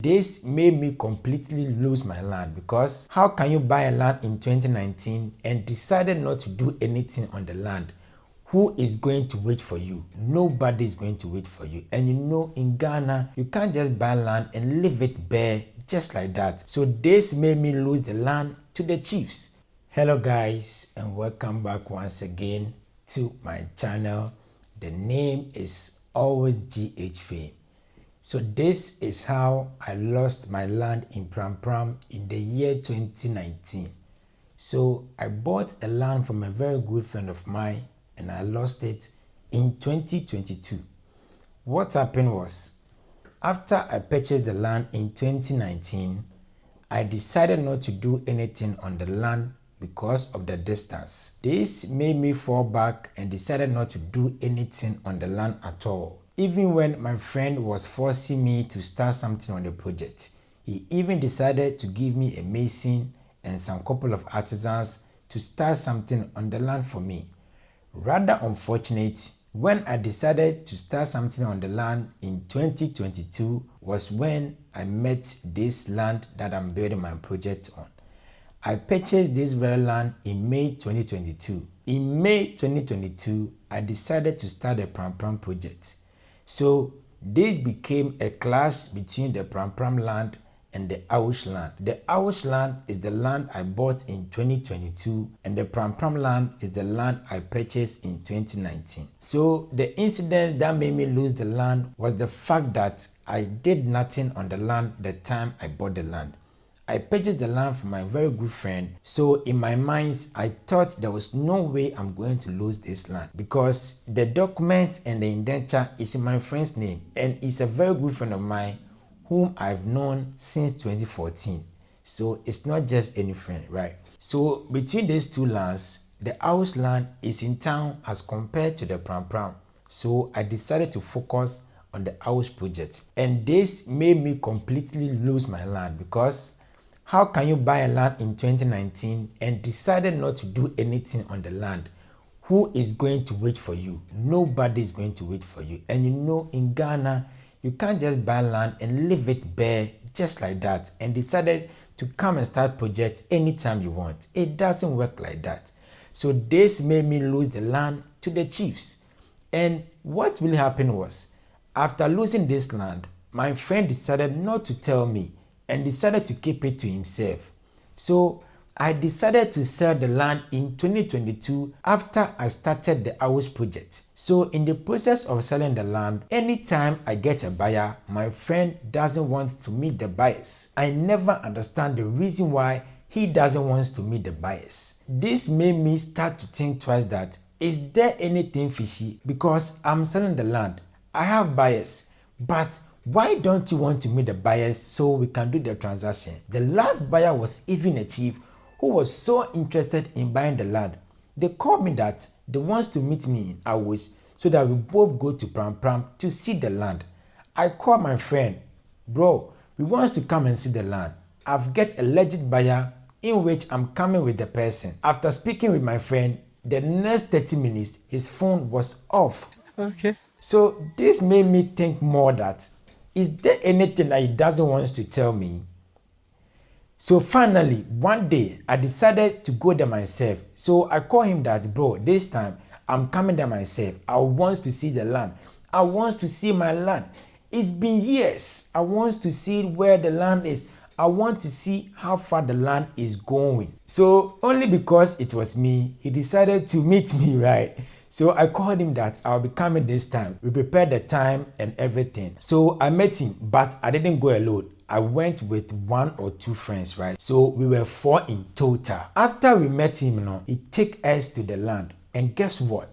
This made me completely lose my land because how can you buy a land in 2019 and decided not to do anything on the land? Who is going to wait for you? Nobody is going to wait for you. And you know, in Ghana, you can't just buy land and leave it bare just like that. So this made me lose the land to the chiefs. Hello guys, and welcome back once again to my channel. The name is always GH Fame. So this is how I lost my land in Prampram in the year 2019. So I bought a land from a very good friend of mine and I lost it in 2022. What happened was, after I purchased the land in 2019, I decided not to do anything on the land because of the distance. This made me fall back and decided not to do anything on the land at all. Even when my friend was forcing me to start something on the project, he even decided to give me a mason and some couple of artisans to start something on the land for me. Rather unfortunate, when I decided to start something on the land in 2022 was when I met this land that I'm building my project on. I purchased this very land in May 2022. In May 2022, I decided to start the Prampram project. So this became a clash between the Prampram land and the Awush land. The Awush land is the land I bought in 2022 and the Prampram land is the land I purchased in 2019. So the incident that made me lose the land was the fact that I did nothing on the land the time I bought the land. I purchased the land from my very good friend, so in my mind, I thought there was no way I'm going to lose this land because the document and the indenture is in my friend's name and he's a very good friend of mine whom I've known since 2014. So it's not just any friend, right? So between these two lands, the house land is in town as compared to the Prampram. So I decided to focus on the house project. And this made me completely lose my land because how can you buy a land in 2019 and decided not to do anything on the land? Who is going to wait for you? Nobody is going to wait for you. And you know, in Ghana, you can't just buy land and leave it bare just like that and decided to come and start project anytime you want. It doesn't work like that. So this made me lose the land to the chiefs. And what really happened was, after losing this land, my friend decided not to tell me and decided to keep it to himself. So I decided to sell the land in 2022 after I started the house project. So in the process of selling the land, anytime I get a buyer, my friend doesn't want to meet the buyers. I never understand the reason why he doesn't want to meet the buyers. This made me start to think twice that, is there anything fishy? Because I'm selling the land, I have buyers, but why don't you want to meet the buyers so we can do the transaction? The last buyer was even a chief who was so interested in buying the land. They called me that they want to meet me in Awush so that we both go to Prampram to see the land. I called my friend, bro, we want to come and see the land. I've got a legit buyer in which I'm coming with the person. After speaking with my friend, the next 30 minutes, his phone was off. Okay. So this made me think more that, is there anything that he doesn't want to tell me? So finally, one day, I decided to go there myself. So I called him that, bro, this time, I'm coming there myself. I want to see the land. I want to see my land. It's been years. I want to see where the land is. I want to see how far the land is going. So only because it was me, he decided to meet me, right? So I called him that I'll be coming this time. We prepared the time and everything. So I met him, but I didn't go alone. I went with one or two friends, right? So we were 4 in total. After we met him, he took us to the land. And guess what?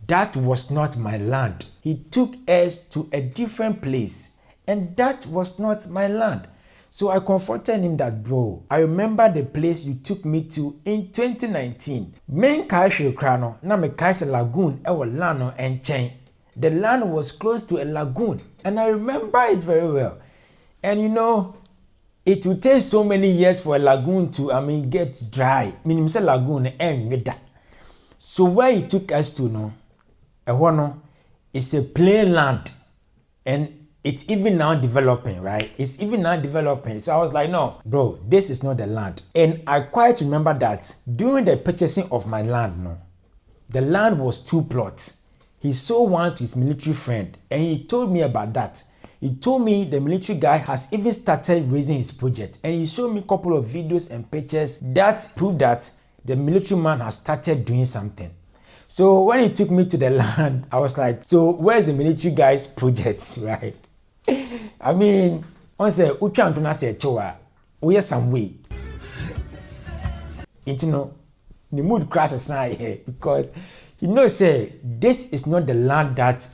That was not my land. He took us to a different place. And that was not my land. So I confronted him that, bro, I remember the place you took me to in 2019. Main Kaishe Krano, na me Kaise Lagoon, ewa lano and chain. The land was close to a lagoon, and I remember it very well. And you know, it would take so many years for a lagoon to, get dry. Meaning, say lagoon and that. So where he took us to, it's a plain land, and It's even now developing, right? It's even now developing. So I was like, no, bro, this is not the land. And I quite remember that during the purchasing of my land, no, the land was 2 plots. He sold one to his military friend, and he told me about that. He told me the military guy has even started raising his project, and he showed me a couple of videos and pictures that prove that the military man has started doing something. So when he took me to the land, I was like, so where's the military guy's project, right? I mean, on say Ucha Antona say Choa, we some way. It's no the mood crash aside here because he knows say this is not the land that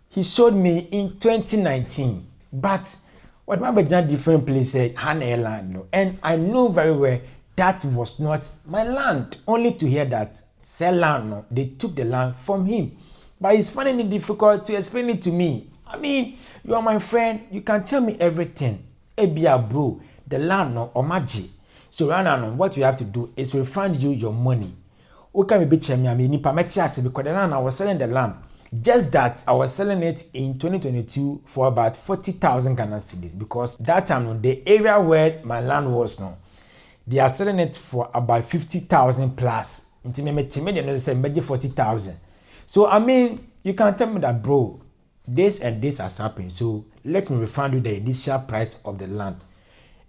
he showed me in 2019. But what my different place said Han land no. And I know very well that was not my land. Only to hear that sell land no, they took the land from him. But it's finding it difficult to explain it to me. I mean, you are my friend, you can tell me everything. Ebia bro, the land no omaji. So right now, what we have to do is refund you your money. Okay, me bitch me, I mean, because the land I was selling the land. Just that I was selling it in 2022 for about 40,000 Ghana cedis because that time the area where my land was no, they are selling it for about 50,000 plus. Into me they say 40,000. So I mean, you can tell me that bro, this and this has happened. So let me refund you the initial price of the land.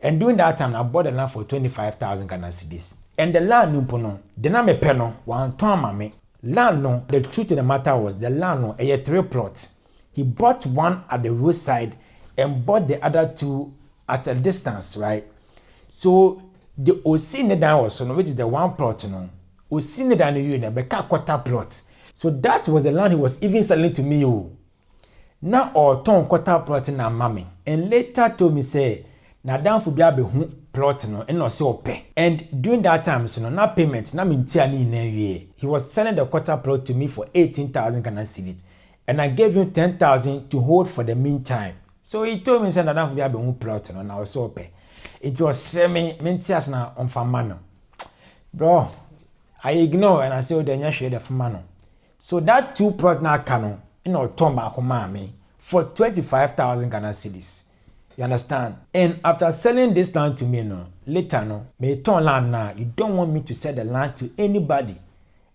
And during that time, I bought the land for 25,000 Ghana cedis. And the land no, the name peno one time land no. The truth of the matter was the land no, a 3 plots. He bought one at the roadside and bought the other 2 at a distance, right? So the Osine was which is the 1 plot no. Osine dan you na beka quarter plot. So that was the land he was even selling to me. Now or ton quarter plot na mami. And later told me say na down for be plot no and no say ope. And during that time so na payment na mintia ni na wie. He was selling the quarter plot to me for 18,000 Ghana cedis. And I gave him 10,000 to hold for the meantime. So he told me say na down for be plot no na was ope. It was me mintias na on famano. Bro, I ignore and I say, oh, then you share the famano. So that 2 plot now canon, you know, turn back on me for 25,000 Ghana cedis. You understand? And after selling this land to me, no, later, no, me turn land now. You don't want me to sell the land to anybody.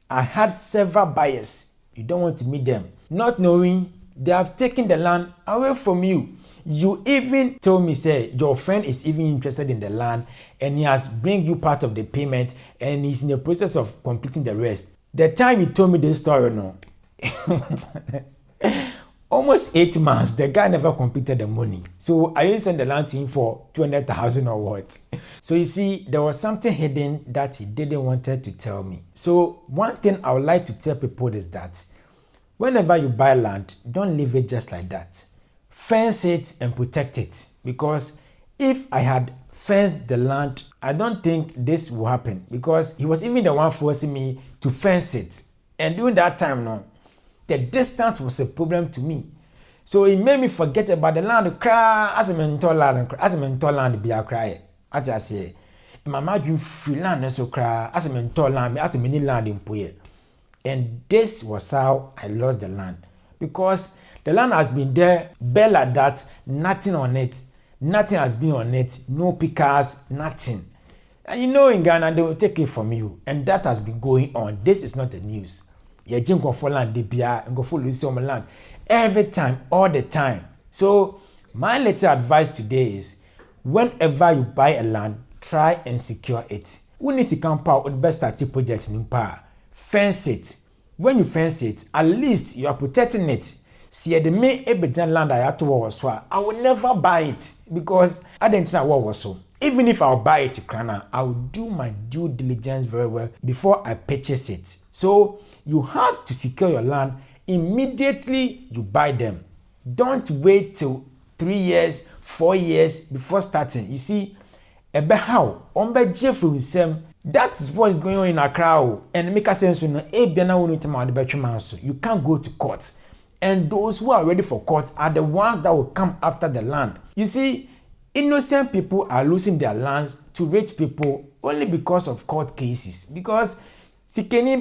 I had several buyers. You don't want to meet them. Not knowing they have taken the land away from you. You even told me, say, your friend is even interested in the land and he has bring you part of the payment and he's in the process of completing the rest. The time he told me this story, no, almost 8 months, the guy never completed the money. So I didn't send the land to him for 200,000 or what. So you see, there was something hidden that he didn't wanted to tell me. So one thing I would like to tell people is that whenever you buy land, don't leave it just like that. Fence it and protect it, because if I had fenced the land, I don't think this will happen, because he was even the one forcing me to fence it. And during that time, no, the distance was a problem to me. So it made me forget about the land. Cry as a mentor land, be a cry. As I say, my mind free land so cry as a mentor land, as a mini land in Puye. And this was how I lost the land, because the land has been there, bare like that, nothing on it. Nothing has been on it, no pickers, nothing. And you know in Ghana, they will take it from you. And that has been going on. This is not the news. You just go for land, go for land. Every time, all the time. So, my little advice today is, whenever you buy a land, try and secure it. When you see camp with best start project in power, fence it. When you fence it, at least you are protecting it. See the main Ebejan land I had to war so I will never buy it, because I didn't know what was so. Even if I'll buy it to Krana, I will do my due diligence very well before I purchase it. So you have to secure your land immediately you buy them. Don't wait till 3 years, 4 years before starting. You see, ebe how ombe Jeffrey Wisem. That is what is going on in Accra, and make sense. You can't go to court. And those who are ready for court are the ones that will come after the land. You see, innocent people are losing their lands to rich people only because of court cases. Because and they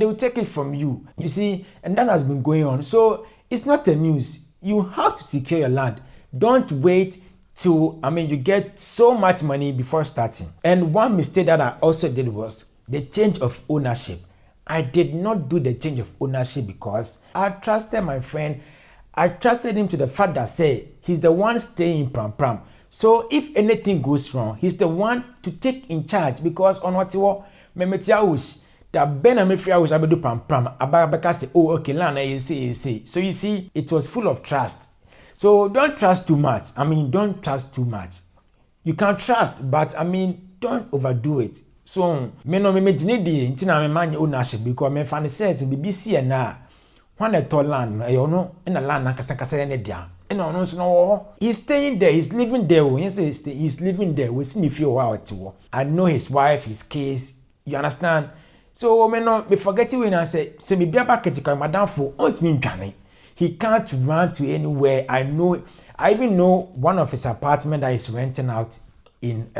will take it from you. You see, and that has been going on. So It's not a news. You have to secure your land. Don't wait till you get so much money before starting. And one mistake that I also did was the change of ownership. I did not do the change of ownership because I trusted my friend. I trusted him to the fact that say he's the one staying in Prampram. So if anything goes wrong, he's the one to take in charge because on what memetia that Ben and Mefria was able to Prampram about say, oh okay, land you say. So you see, it was full of trust. So don't trust too much. Don't trust too much. You can trust, but don't overdo it. So me no me gine di ntina me man ownership because me fan says BBC na when a tall land no in a land na kasa ne dia. No, he's staying there, he's living there. He's living there. We see if you are I know his wife, his kids. You understand? So me forget it when I say me be about critical madam for aunt me Johnny. He can't run to anywhere. I even know one of his apartment that is renting out in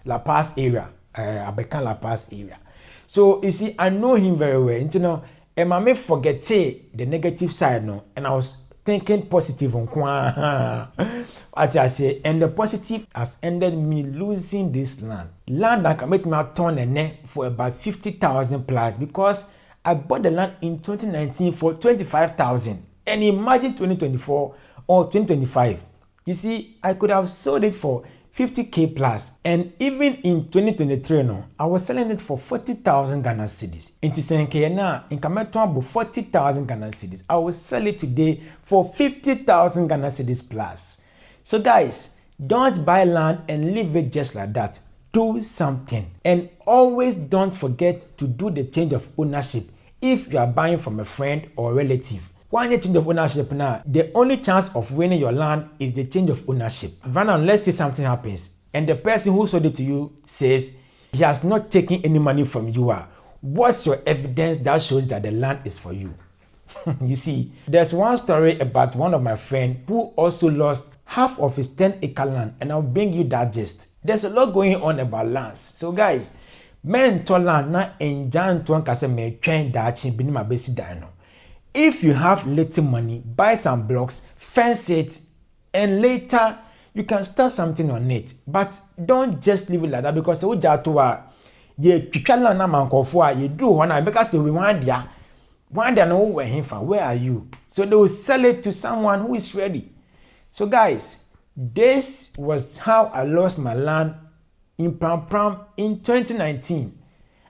La Paz area, Abekan La Paz area. So you see, I know him very well. And I may forget the negative side no, and I was thinking positive on what I say, and the positive has ended me losing this land. Land that can make me turn a neck for about 50,000 plus because I bought the land in 2019 for 25,000. And imagine 2024 or 2025. You see, I could have sold it for 50k plus. And even in 2023, no, I was selling it for 40,000 Ghana cedis. In Tisenke na, in Kametombo 40,000 Ghana cedis. I will sell it today for 50,000 Ghana cedis plus. So guys, don't buy land and leave it just like that. Do something. And always don't forget to do the change of ownership if you are buying from a friend or relative. One change of ownership now, the only chance of winning your land is the change of ownership. Right, let's say something happens and the person who sold it to you says he has not taken any money from you. What's your evidence that shows that the land is for you? You see, there's one story about one of my friends who also lost half of his 10-acre land, and I'll bring you that gist. There's a lot going on about lands. So guys, men to land na enjan to ankase me twen dachi binima besi dino. If you have little money, buy some blocks, fence it, and later you can start something on it. But don't just leave it like that because you do one because we want there. One day no where are you? So they will sell it to someone who is ready. So guys, this was how I lost my land in Prampram in 2019.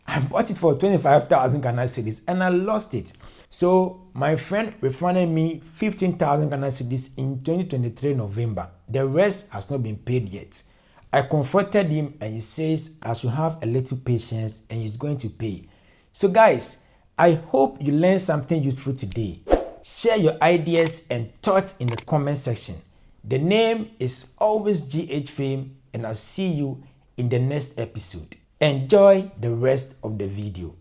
I bought it for 25,000 Ghana cedis and I lost it. So my friend refunded me 15,000 Ghana cedis in 2023 November. The rest has not been paid yet. I comforted him and he says I should have a little patience and he's going to pay. So guys, I hope you learned something useful today. Share your ideas and thoughts in the comment section. The name is always GH Fame and I'll see you in the next episode. Enjoy the rest of the video.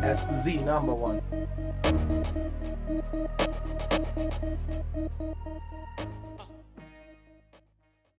SZ #1.